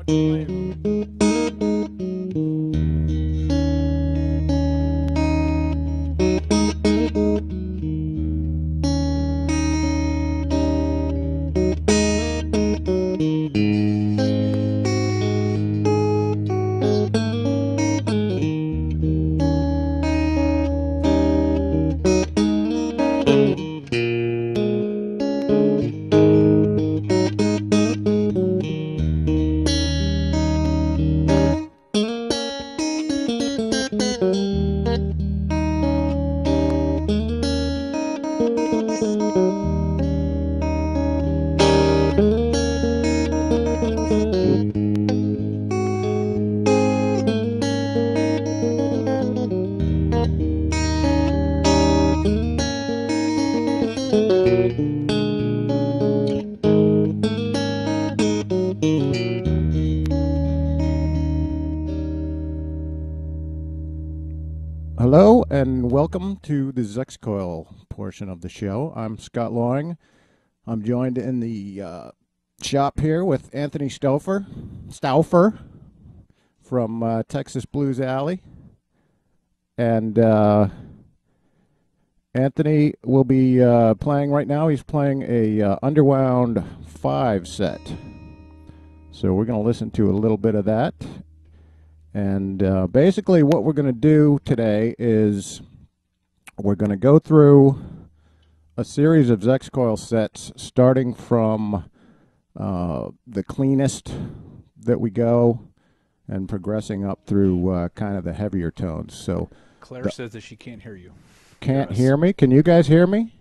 what to play. Hello and welcome to the Zexcoil portion of the show. I'm Scott Loring. I'm joined in the shop here with Anthony Stauffer from Texas Blues Alley. And Anthony will be playing right now. He's playing a Underwound 5 set. So we're going to listen to a little bit of that. And basically what we're going to do today is we're going to go through a series of Zexcoil sets starting from the cleanest that we go and progressing up through kind of the heavier tones. So Claire says that she can't hear you. Can't hear me? Can you guys hear me?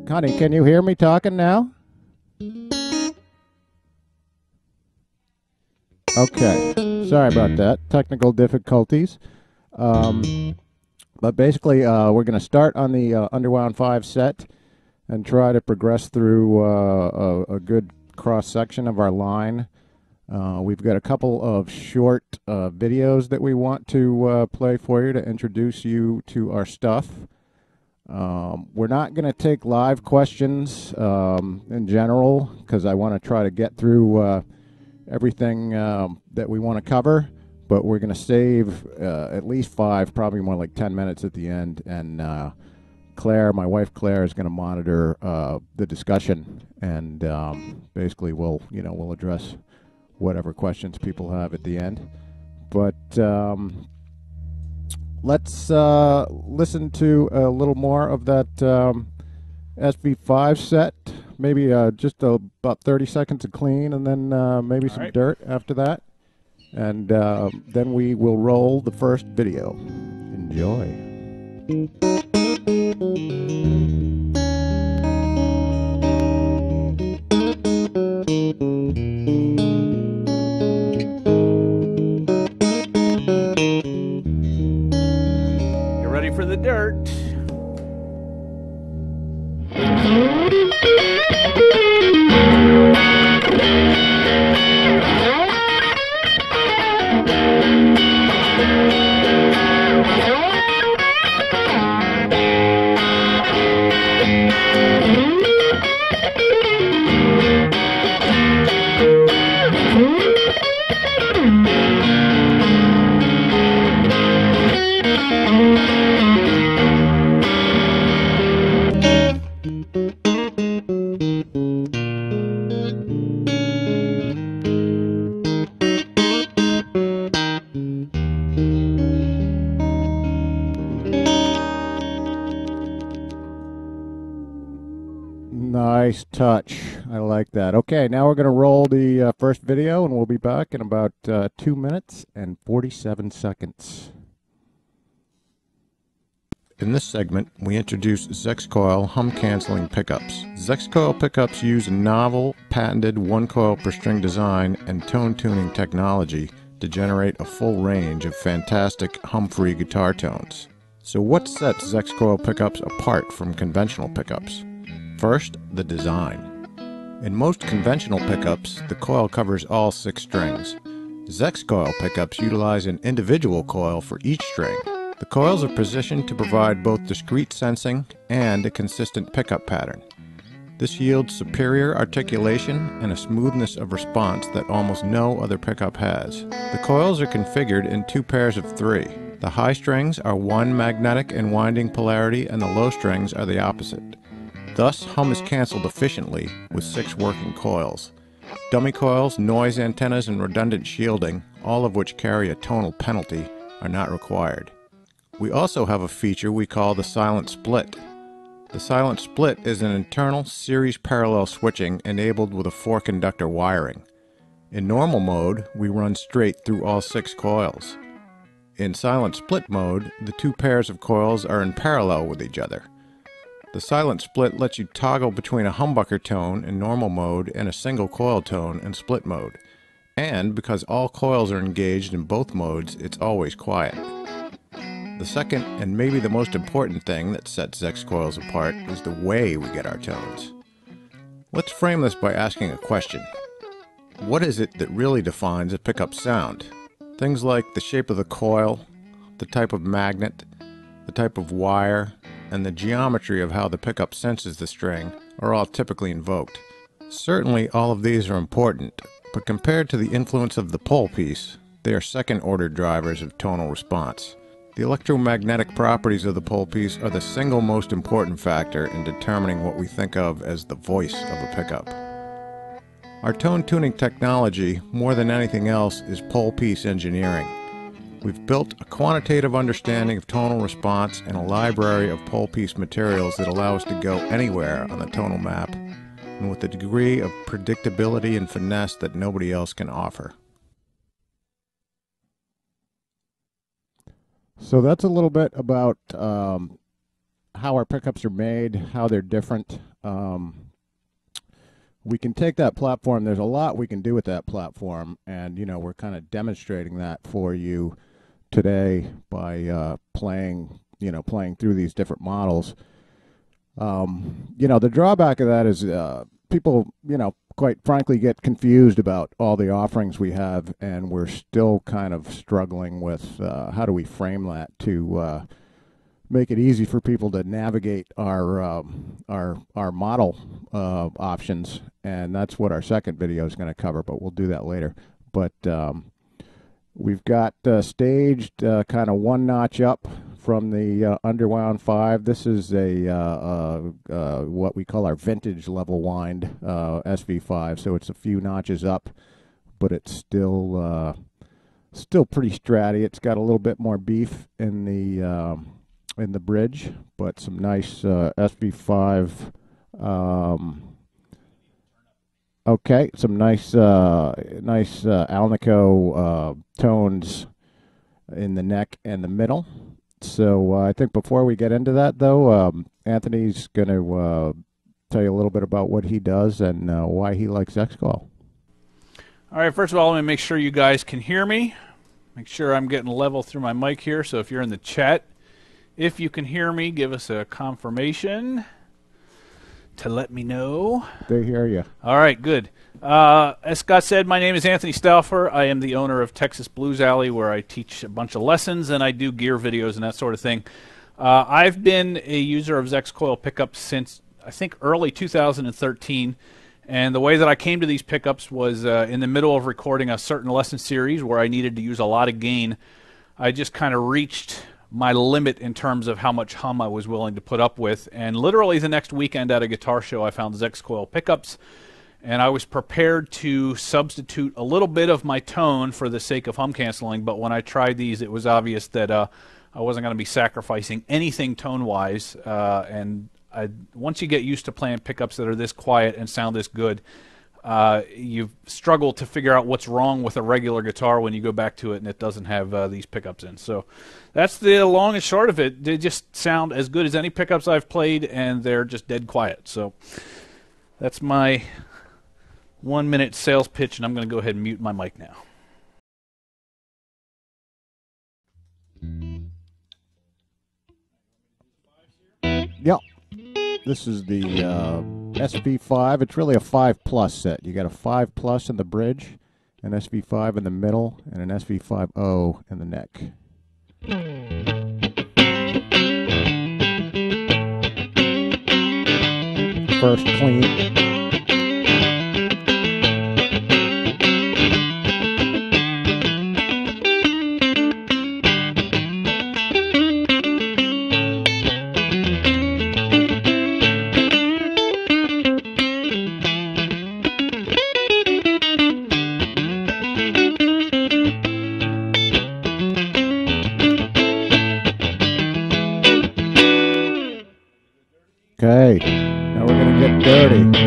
Connie, can you hear me talking now? Okay, sorry about that. Technical difficulties. But basically, we're going to start on the Underwound 5 set and try to progress through a good cross-section of our line. We've got a couple of short videos that we want to play for you to introduce you to our stuff. We're not going to take live questions in general because I want to try to get through everything that we want to cover, but we're going to save at least 5, probably more like 10 minutes at the end, and Claire, my wife Claire, is going to monitor the discussion, and basically we'll address whatever questions people have at the end. But let's listen to a little more of that SV5 set. Maybe just about 30 seconds of clean, and then maybe some dirt after that. And then we will roll the first video. Enjoy. You ready for the dirt? Nice touch. I like that. Okay, now we're going to roll the first video, and we'll be back in about 2 minutes and 47 seconds. In this segment, we introduce Zexcoil hum-canceling pickups. Zexcoil pickups use a novel, patented one-coil per string design and tone-tuning technology to generate a full range of fantastic hum-free guitar tones. So what sets Zexcoil pickups apart from conventional pickups? First, the design. In most conventional pickups, the coil covers all 6 strings. Zexcoil pickups utilize an individual coil for each string. The coils are positioned to provide both discrete sensing and a consistent pickup pattern. This yields superior articulation and a smoothness of response that almost no other pickup has. The coils are configured in 2 pairs of 3. The high strings are one magnetic and winding polarity, and the low strings are the opposite. Thus, hum is canceled efficiently with 6 working coils. Dummy coils, noise antennas, and redundant shielding, all of which carry a tonal penalty, are not required. We also have a feature we call the silent split. The silent split is an internal series parallel switching enabled with a 4-conductor wiring. In normal mode, we run straight through all 6 coils. In silent split mode, the 2 pairs of coils are in parallel with each other. The silent split lets you toggle between a humbucker tone in normal mode and a single coil tone in split mode. And because all coils are engaged in both modes, it's always quiet. The second, and maybe the most important thing that sets Zexcoils apart, is the way we get our tones. Let's frame this by asking a question. What is it that really defines a pickup sound? Things like the shape of the coil, the type of magnet, the type of wire, and the geometry of how the pickup senses the string are all typically invoked. Certainly all of these are important, but compared to the influence of the pole piece, they are second-order drivers of tonal response. The electromagnetic properties of the pole piece are the single most important factor in determining what we think of as the voice of a pickup. Our tone tuning technology, more than anything else, is pole piece engineering. We've built a quantitative understanding of tonal response and a library of pole piece materials that allow us to go anywhere on the tonal map, and with a degree of predictability and finesse that nobody else can offer. So that's a little bit about how our pickups are made, how they're different. We can take that platform. There's a lot we can do with that platform, and we're kind of demonstrating that for you today by playing through these different models. The drawback of that is people, quite frankly, get confused about all the offerings we have, and we're still kind of struggling with how do we frame that to make it easy for people to navigate our model options, and that's what our second video is going to cover, but we'll do that later. But we've got staged kind of one notch up from the Underwound 5. This is a what we call our vintage level wind SV5, so it's a few notches up, but it's still pretty stratty. It's got a little bit more beef in the bridge, but some nice SV5. Okay, some nice Alnico tones in the neck and the middle. So I think before we get into that, though, Anthony's going to tell you a little bit about what he does and why he likes Zexcoil. All right, first of all, let me make sure you guys can hear me. Make sure I'm getting level through my mic here. So if you're in the chat, if you can hear me, give us a confirmation to let me know. They hear you. All right, good. As Scott said, my name is Anthony Stauffer. I am the owner of Texas Blues Alley, where I teach a bunch of lessons and I do gear videos and that sort of thing. I've been a user of Zexcoil pickups since, I think, early 2013. And the way that I came to these pickups was in the middle of recording a certain lesson series where I needed to use a lot of gain. I just kind of reached my limit in terms of how much hum I was willing to put up with, and literally the next weekend at a guitar show I found Zexcoil pickups, and I was prepared to substitute a little bit of my tone for the sake of hum canceling, but when I tried these it was obvious that I wasn't going to be sacrificing anything tone-wise, and once you get used to playing pickups that are this quiet and sound this good, you've struggled to figure out what's wrong with a regular guitar when you go back to it and it doesn't have these pickups in. So that's the long and short of it. They just sound as good as any pickups I've played, and they're just dead quiet. So that's my 1-minute sales pitch, and I'm going to go ahead and mute my mic now. Yep. This is the SV5. It's really a 5+ set. You got a 5+ in the bridge, an SV5 in the middle, and an SV5O in the neck. first clean. Okay, now we're going to get dirty.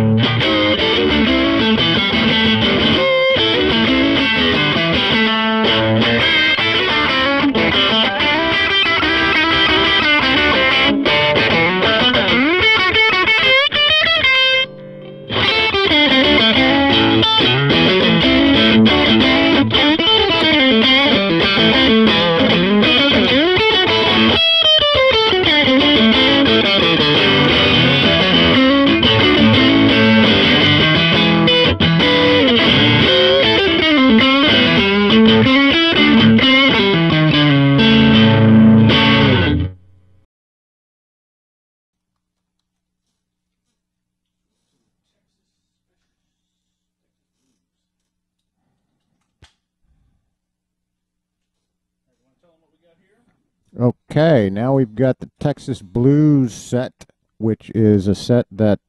Okay, now we've got the Texas Blues set, which is a set that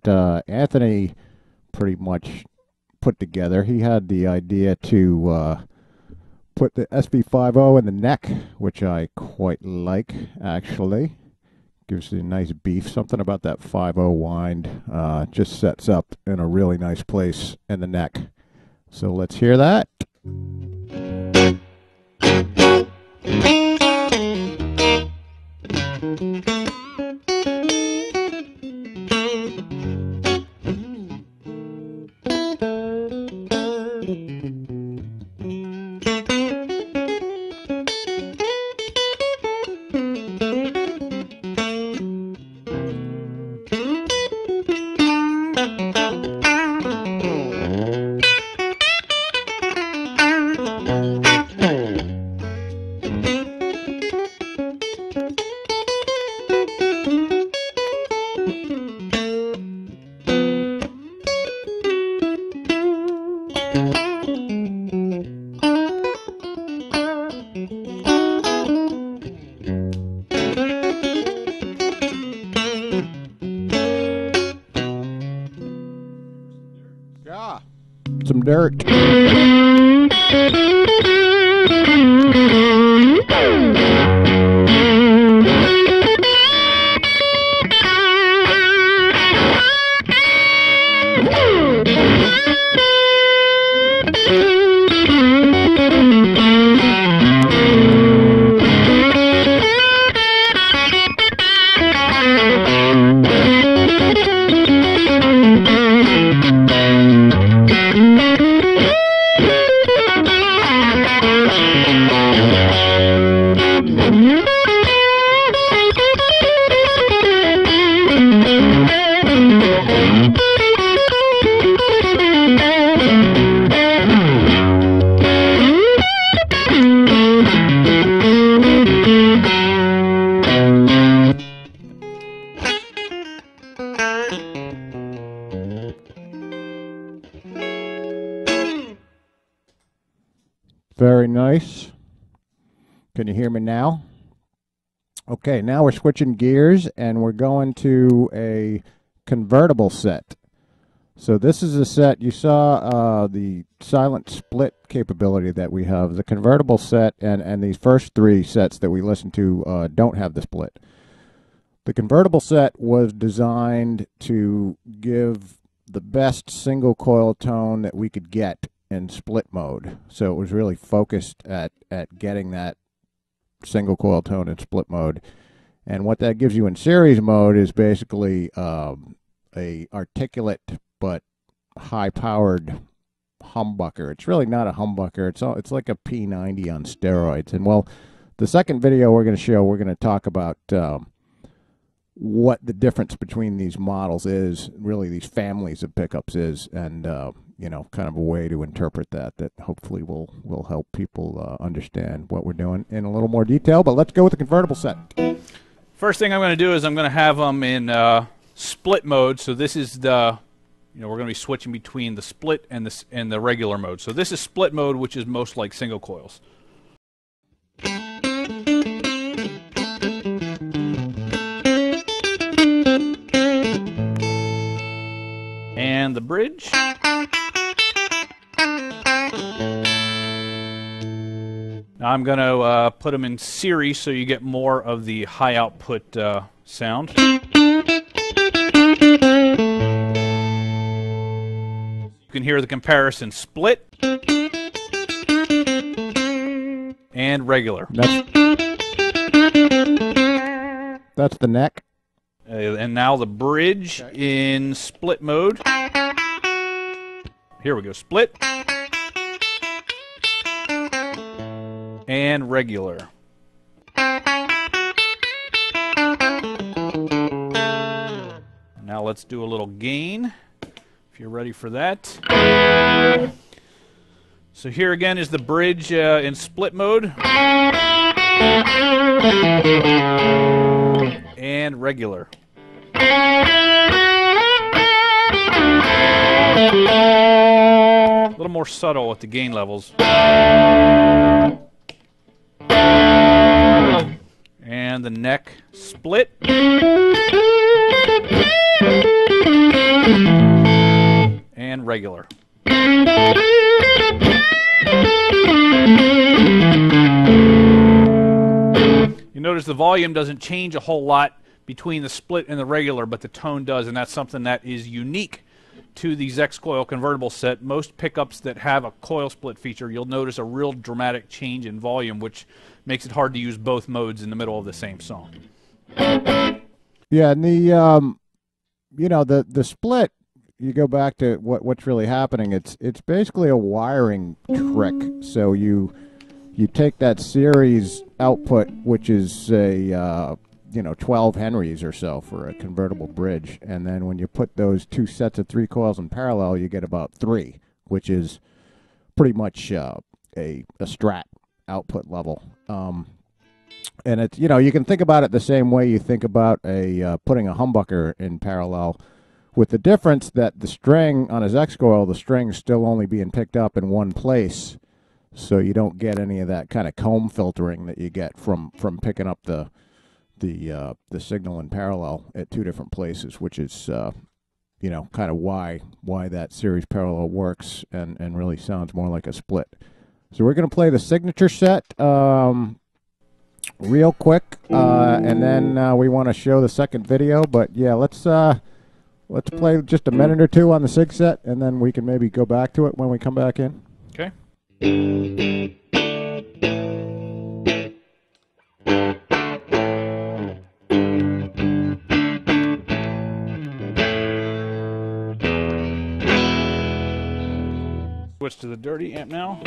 Anthony pretty much put together. He had the idea to put the SV5 in the neck, which I quite like, actually. Gives you a nice beef. Something about that 5.0 wind just sets up in a really nice place in the neck. So let's hear that. Some dirt. Very nice. Can you hear me now? Okay, now we're switching gears and we're going to a convertible set. So this is a set, you saw the silent split capability that we have. The convertible set and these first three sets that we listened to don't have the split. The convertible set was designed to give the best single coil tone that we could get in split mode. So it was really focused at getting that single coil tone in split mode. And what that gives you in series mode is basically a articulate but high-powered humbucker. It's really not a humbucker. It's like a P90 on steroids. And well, the second video we're going to show, we're going to talk about what the difference between these models is, really these families of pickups is, and you know, kind of a way to interpret that hopefully will help people understand what we're doing in a little more detail. But let's go with the convertible set. First thing I'm going to do is I'm going to have them in split mode. So this is the, we're going to be switching between the split and the regular mode. So this is split mode, which is most like single coils. And the bridge. Now I'm going to put them in series so you get more of the high output sound. You can hear the comparison: split and regular. That's the neck. And now the bridge in split mode. Here we go, split and regular. Now let's do a little gain, if you're ready for that. So here again is the bridge in split mode and regular. A little more subtle with the gain levels. And the neck split. And regular. You notice the volume doesn't change a whole lot between the split and the regular, but the tone does, and that's something that is unique to the Zexcoil convertible set. Most pickups that have a coil split feature, you'll notice a real dramatic change in volume, which makes it hard to use both modes in the middle of the same song. Yeah, and the the split, you go back to what's really happening. It's basically a wiring trick. So you take that series output, which is a 12 Henrys or so for a convertible bridge, and then when you put those two sets of 3 coils in parallel, you get about 3, which is pretty much a Strat output level. And it's, you can think about it the same way you think about putting a humbucker in parallel, with the difference that the string on a Zexcoil, the string's still only being picked up in one place, so you don't get any of that kind of comb filtering that you get from picking up the signal in parallel at 2 different places, which is kind of why that series parallel works and really sounds more like a split. So we're going to play the signature set real quick, and then we want to show the second video. But yeah, let's play just a minute or two on the sig set, and then we can maybe go back to it when we come back in. Okay. Switch to the dirty amp now.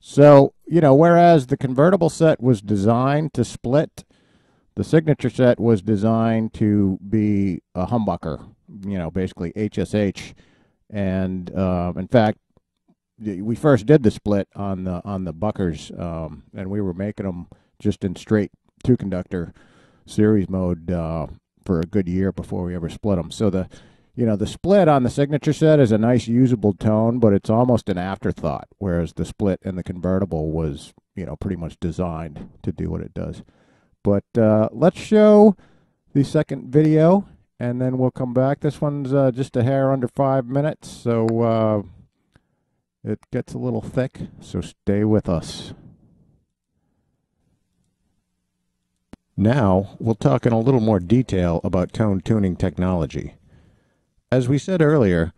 So, whereas the convertible set was designed to split, the signature set was designed to be a humbucker, basically HSH. And in fact, we first did the split on the buckers, and we were making them just in straight 2-conductor series mode for a good year before we ever split them. So the split on the signature set is a nice usable tone, but it's almost an afterthought, whereas the split in the convertible was, pretty much designed to do what it does. But let's show the second video, and then we'll come back. This one's just a hair under 5 minutes, so it gets a little thick, so stay with us. Now, we'll talk in a little more detail about tone tuning technology. As we said earlier,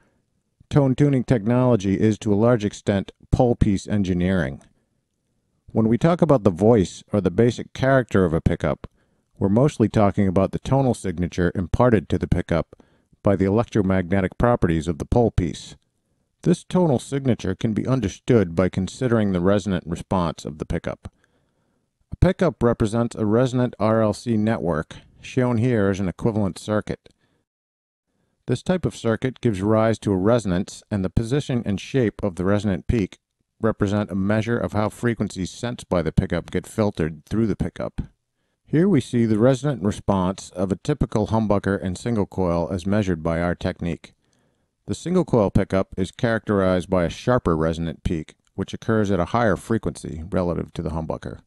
tone tuning technology is to a large extent pole piece engineering. When we talk about the voice or the basic character of a pickup, we're mostly talking about the tonal signature imparted to the pickup by the electromagnetic properties of the pole piece. This tonal signature can be understood by considering the resonant response of the pickup. A pickup represents a resonant RLC network, shown here as an equivalent circuit. This type of circuit gives rise to a resonance, and the position and shape of the resonant peak represent a measure of how frequencies sensed by the pickup get filtered through the pickup. Here we see the resonant response of a typical humbucker and single coil as measured by our technique. The single coil pickup is characterized by a sharper resonant peak, which occurs at a higher frequency relative to the humbucker.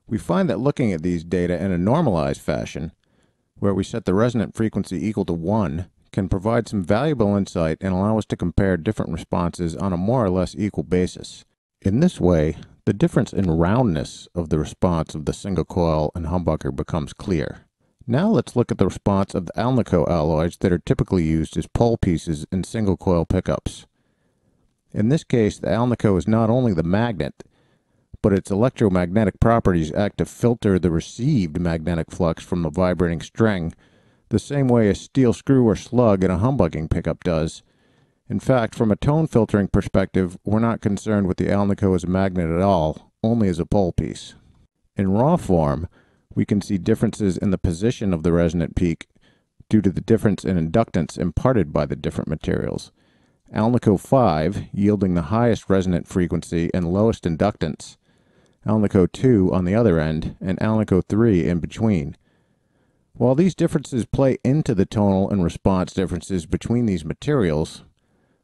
We find that looking at these data in a normalized fashion, where we set the resonant frequency equal to 1, can provide some valuable insight and allow us to compare different responses on a more or less equal basis. In this way, the difference in roundness of the response of the single coil and humbucker becomes clear. Now let's look at the response of the Alnico alloys that are typically used as pole pieces in single coil pickups. In this case, the Alnico is not only the magnet, but its electromagnetic properties act to filter the received magnetic flux from the vibrating string the same way a steel screw or slug in a humbucking pickup does. In fact, from a tone filtering perspective, we're not concerned with the Alnico as a magnet at all, only as a pole piece. In raw form, we can see differences in the position of the resonant peak due to the difference in inductance imparted by the different materials. Alnico 5 yielding the highest resonant frequency and lowest inductance, Alnico 2 on the other end, and Alnico 3 in between. While these differences play into the tonal and response differences between these materials,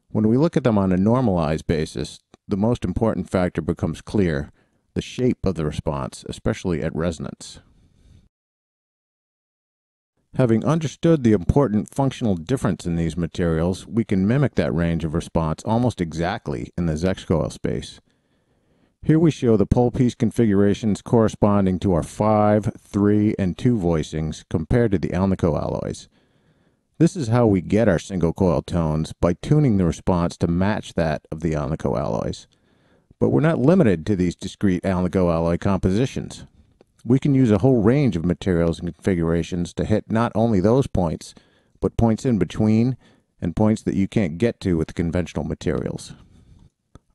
when we look at them on a normalized basis, the most important factor becomes clear: the shape of the response, especially at resonance. Having understood the important functional difference in these materials, we can mimic that range of response almost exactly in the Zexcoil space. Here we show the pole piece configurations corresponding to our 5, 3, and 2 voicings compared to the Alnico alloys. This is how we get our single coil tones, by tuning the response to match that of the Alnico alloys. But we're not limited to these discrete Alnico alloy compositions. We can use a whole range of materials and configurations to hit not only those points, but points in between and points that you can't get to with conventional materials.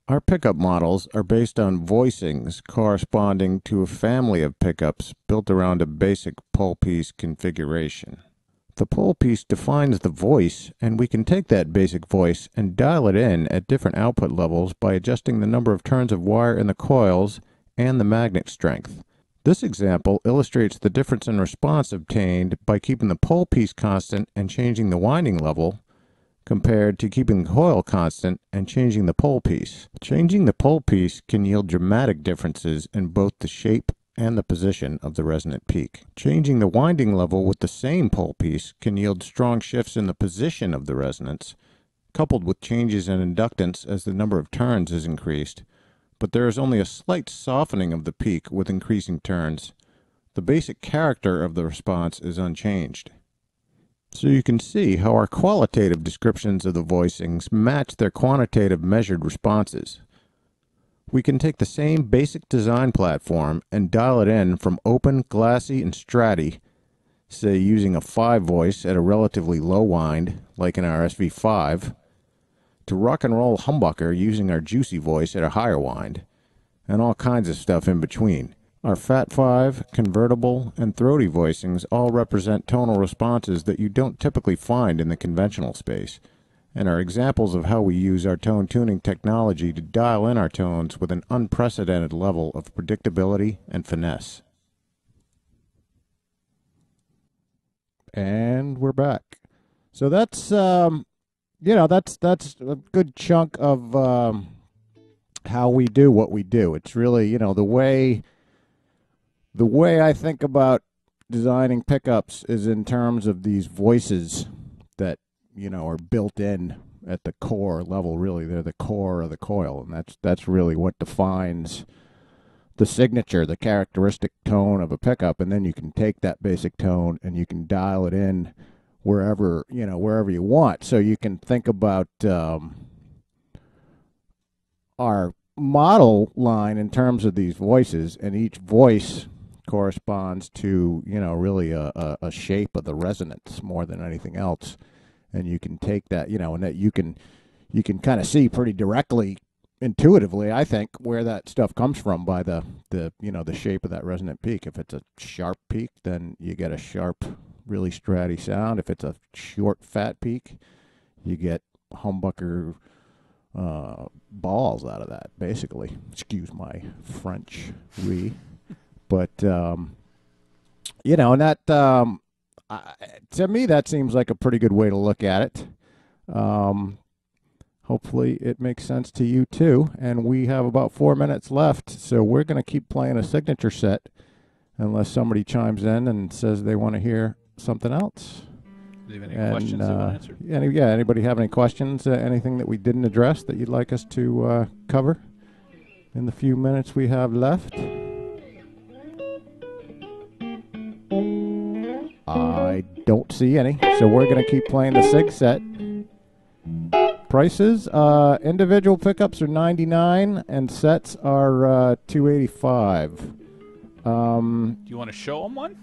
Our pickup models are based on voicings corresponding to a family of pickups built around a basic pole piece configuration. The pole piece defines the voice, and we can take that basic voice and dial it in at different output levels by adjusting the number of turns of wire in the coils and the magnet strength. This example illustrates the difference in response obtained by keeping the pole piece constant and changing the winding level, compared to keeping the coil constant and changing the pole piece. Changing the pole piece can yield dramatic differences in both the shape and the position of the resonant peak. Changing the winding level with the same pole piece can yield strong shifts in the position of the resonance, coupled with changes in inductance as the number of turns is increased, but there is only a slight softening of the peak with increasing turns. The basic character of the response is unchanged. So you can see how our qualitative descriptions of the voicings match their quantitative measured responses. We can take the same basic design platform and dial it in from open, glassy, and stratty, say using a 5 voice at a relatively low wind, like in our SV5, to rock and roll humbucker using our juicy voice at a higher wind, and all kinds of stuff in between. Our Fat 5, Convertible, and Throaty voicings all represent tonal responses that you don't typically find in the conventional space, and are examples of how we use our tone tuning technology to dial in our tones with an unprecedented level of predictability and finesse. And we're back. So that's, that's a good chunk of how we do what we do. It's really, the way I think about designing pickups is in terms of these voices that, are built in at the core level. Really, they're the core of the coil, and that's really what defines the signature, the characteristic tone of a pickup. And then you can take that basic tone and you can dial it in wherever you want. So you can think about our model line in terms of these voices, and each voice corresponds to really a shape of the resonance more than anything else. And you can take that, and that you can kind of see pretty directly, intuitively, I think, where that stuff comes from by the shape of that resonant peak. If it's a sharp peak, then you get a sharp, really stratty sound. If it's a short, fat peak, you get humbucker balls out of that, basically. Excuse my French, oui. But and that to me, that seems like a pretty good way to look at it. Hopefully it makes sense to you too. And we have about 4 minutes left, so we're going to keep playing a signature set unless somebody chimes in and says they want to hear something else. Do you have any questions they want answered? Anybody have any questions, anything that we didn't address that you'd like us to cover in the few minutes we have left? I don't see any, so we're going to keep playing the SIG set. Prices, individual pickups are $99 and sets are $285. Do you want to show them one?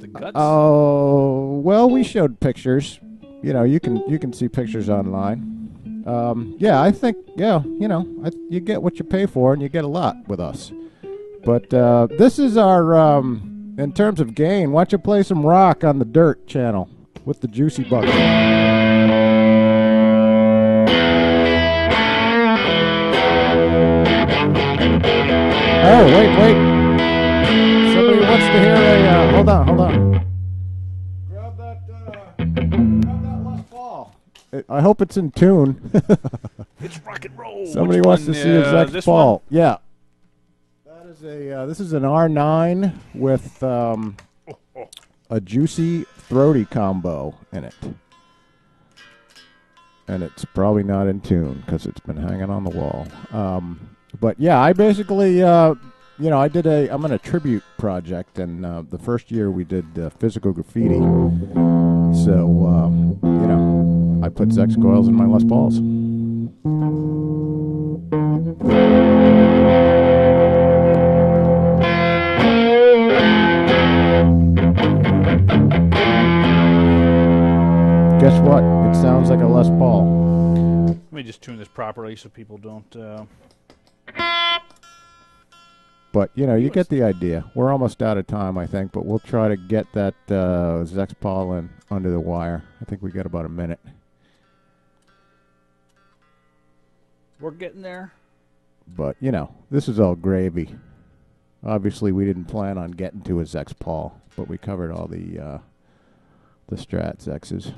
The guts? Oh, well, we showed pictures. You can see pictures online. I think you get what you pay for, and you get a lot with us. But this is our in terms of gain. Why don't you play some rock on the Dirt channel with the Juicy Bucket? Oh, wait. Somebody wants to hear a, hold on. Grab that Les Paul. I hope it's in tune. It's rock and roll. Somebody wants to see a Zexcoil. Yeah. This is an R9 with a Juicy Throaty combo in it. And it's probably not in tune because it's been hanging on the wall. But yeah, I basically, I'm in a tribute project, and the first year we did physical graffiti. So, I put Zexcoils in my Les Pauls. Guess what? It sounds like a Les Paul. Let me just tune this properly so people don't... But, you get the idea. We're almost out of time, I think, but we'll try to get that Zexcoil in under the wire. I think we got about a minute. We're getting there. But, this is all gravy. Obviously, we didn't plan on getting to a Zexcoil, but we covered all the Strat Zexes.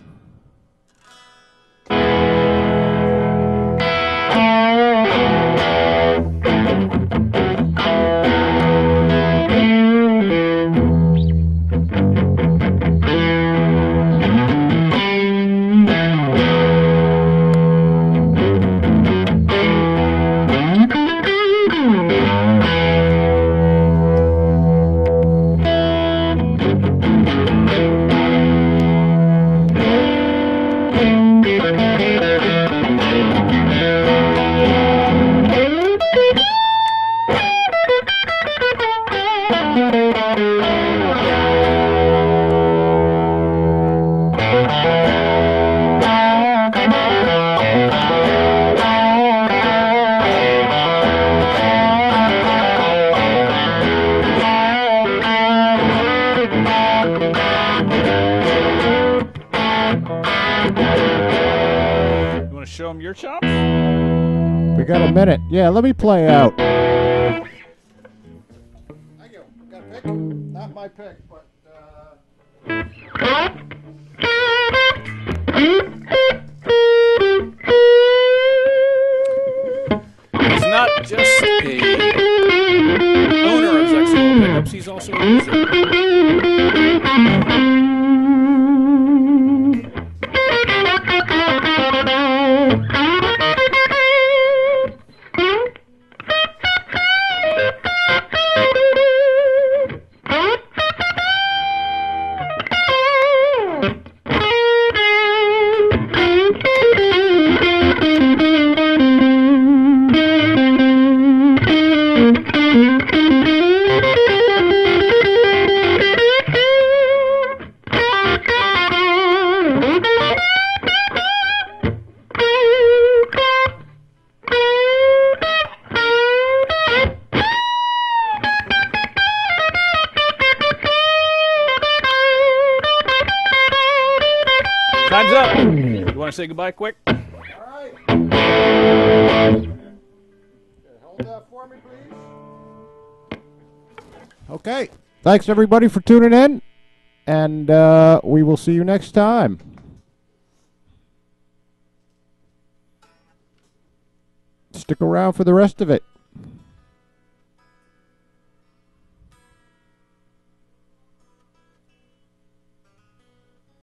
Your chops? We got a minute. Yeah, let me play out. I go. Got a pick? Not my pick, but he's not just a owner of Zexcoil pickups, he's also a user. say goodbye quick? All right. Hold that for me, please. Okay. Thanks, everybody, for tuning in. And we will see you next time. Stick around for the rest of it.